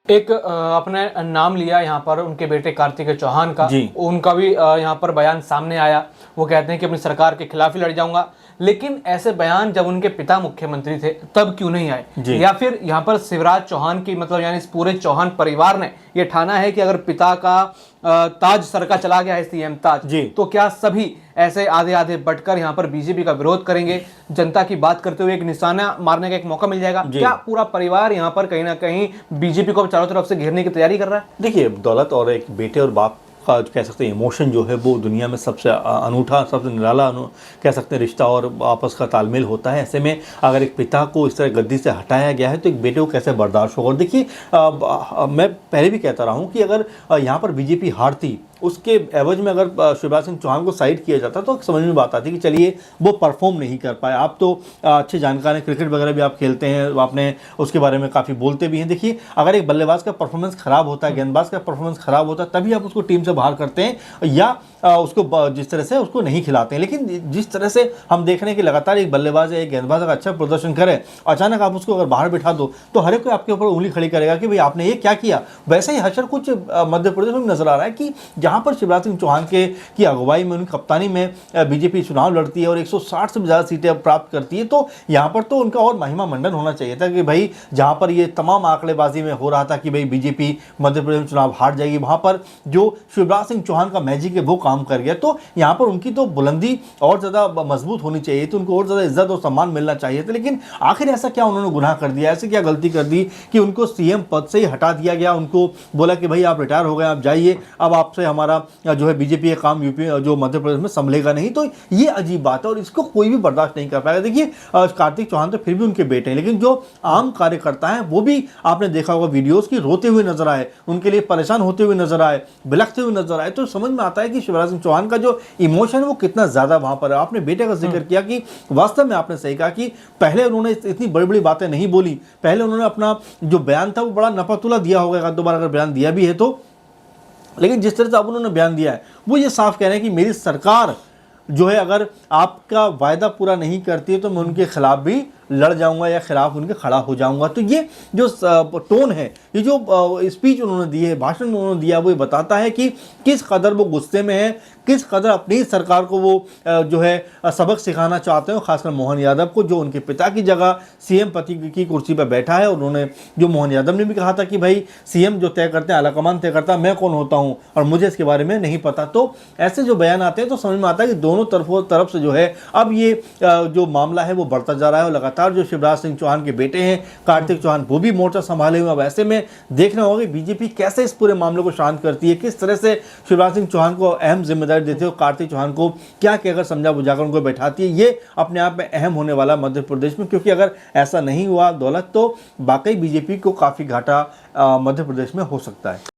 एक अपने नाम लिया यहाँ पर उनके बेटे कार्तिकेय चौहान का, उनका भी यहाँ पर बयान सामने आया। वो कहते हैं कि अपनी सरकार के खिलाफ ही लड़ जाऊंगा। लेकिन ऐसे बयान जब उनके पिता मुख्यमंत्री थे तब क्यों नहीं आए? या फिर यहाँ पर शिवराज चौहान की मतलब यानी इस पूरे चौहान परिवार ने ये ठाना है कि अगर पिता का ताज सर का चला गया है, सीएम ताज, तो क्या सभी ऐसे आधे आधे बटकर यहाँ पर बीजेपी का विरोध करेंगे? जनता की बात करते हुए एक निशाना मारने का एक मौका मिल जाएगा। क्या पूरा परिवार यहाँ पर कहीं ना कहीं बीजेपी को चारों तरफ से घेरने की तैयारी कर रहा है? देखिए, दौलत और एक बेटे और बाप का कह सकते हैं इमोशन जो है वो दुनिया में सबसे अनूठा, सबसे निराला कह सकते हैं रिश्ता और आपस का तालमेल होता है। ऐसे में अगर एक पिता को इस तरह गद्दी से हटाया गया है तो एक बेटे को कैसे बर्दाश्त होगा? और देखिए, मैं पहले भी कहता रहा हूँ कि अगर यहाँ पर बीजेपी हारती, उसके एवज में अगर शिवराज सिंह चौहान को साइड किया जाता तो समझ में बात आती कि चलिए वो परफॉर्म नहीं कर पाए। आप तो अच्छे जानकार हैं, क्रिकेट वगैरह भी आप खेलते हैं, आपने उसके बारे में काफ़ी बोलते भी हैं। देखिए, अगर एक बल्लेबाज का परफॉर्मेंस खराब होता है, गेंदबाज का परफॉर्मेंस खराब होता है, तभी आप उसको टीम से बाहर करते हैं या उसको जिस तरह से उसको नहीं खिलाते हैं। लेकिन जिस तरह से हम देख रहे हैं कि लगातार एक बल्लेबाज या एक गेंदबाज अगर अच्छा प्रदर्शन करे, अचानक आप उसको अगर बाहर बिठा दो तो हर एक कोई आपके ऊपर उंगली खड़ी करेगा कि भाई आपने ये क्या किया। वैसे ही हशर कुछ मध्य प्रदेश में नजर आ रहा है कि जहाँ पर शिवराज सिंह चौहान की अगुवाई में, उनकी कप्तानी में बीजेपी चुनाव लड़ती है और 160 से ज़्यादा सीटें प्राप्त करती है, तो यहाँ पर तो उनका और महिमा मंडन होना चाहिए था कि भाई जहाँ पर ये तमाम आंकड़ेबाजी में हो रहा था कि भाई बीजेपी मध्य प्रदेश में चुनाव हार जाएगी, वहाँ पर जो शिवराज सिंह चौहान का मैजिक है वो काम कर गया। तो यहाँ पर उनकी तो बुलंदी और ज़्यादा मजबूत होनी चाहिए थी, उनको और ज़्यादा इज्जत और सम्मान मिलना चाहिए था। लेकिन आखिर ऐसा क्या उन्होंने गुनाह कर दिया, ऐसे क्या गलती कर दी कि उनको सीएम पद से ही हटा दिया गया? उनको बोला कि भाई आप रिटायर हो गए, आप जाइए, अब आपसे हमारा जो है बीजेपी का काम यूपी जो मध्य प्रदेश में संभलेगा नहीं। तो ये अजीब बात है और इसको कोई भी बर्दाश्त नहीं कर पाएगा। देखिए, कार्तिक चौहान तो फिर भी उनके बेटे हैं, लेकिन जो आम कार्यकर्ता हैं वो भी आपने देखा होगा वीडियोस की रोते हुए नजर आए, उनके लिए परेशान होते हुए नजर आए, बिलखते हुए नजर आए। तो समझ में आता है कि शिवराज सिंह चौहान का जो इमोशन है वो कितना ज्यादा वहां पर है। आपने बेटे का जिक्र किया कि वास्तव में आपने सही कहा कि पहले उन्होंने इतनी बड़ी बड़ी बातें नहीं बोली, पहले उन्होंने अपना जो बयान था वो बड़ा नपतुला दिया होगा, दो बार अगर बयान दिया भी है तो। लेकिन जिस तरह से अब उन्होंने बयान दिया है वो ये साफ कह रहे हैं कि मेरी सरकार जो है अगर आपका वायदा पूरा नहीं करती है तो मैं उनके खिलाफ भी लड़ जाऊंगा या खिलाफ उनके खड़ा हो जाऊंगा। तो ये जो टोन है, ये जो स्पीच उन्होंने दी है, भाषण उन्होंने दिया, वो ये बताता है कि किस कदर वो गुस्से में है, किस कदर अपनी सरकार को वो जो है सबक सिखाना चाहते हैं, खासकर मोहन यादव को, जो उनके पिता की जगह सीएम पति की कुर्सी पर बैठा है। उन्होंने जो मोहन यादव ने भी कहा था कि भाई सीएम जो तय करते हैं, आलाकमान तय करता है, मैं कौन होता हूँ और मुझे इसके बारे में नहीं पता। तो ऐसे जो बयान आते हैं तो समझ में आता है कि दोनों तरफ से जो है अब ये जो मामला है वो बढ़ता जा रहा है। और लगातार जो शिवराज सिंह चौहान के बेटे हैं कार्तिक चौहान, वो भी मोर्चा संभाले हुए। अब ऐसे में देखना होगा कि बीजेपी कैसे इस पूरे मामले को शांत करती है, किस तरह से शिवराज सिंह चौहान को अहम जिम्मेदारी देते हो, कार्तिक चौहान को क्या कहकर समझा बुझाकर उनको बैठाती है। ये अपने आप में अहम होने वाला मध्य प्रदेश में, क्योंकि अगर ऐसा नहीं हुआ दौलत तो वाकई बीजेपी को काफी घाटा मध्य प्रदेश में हो सकता है।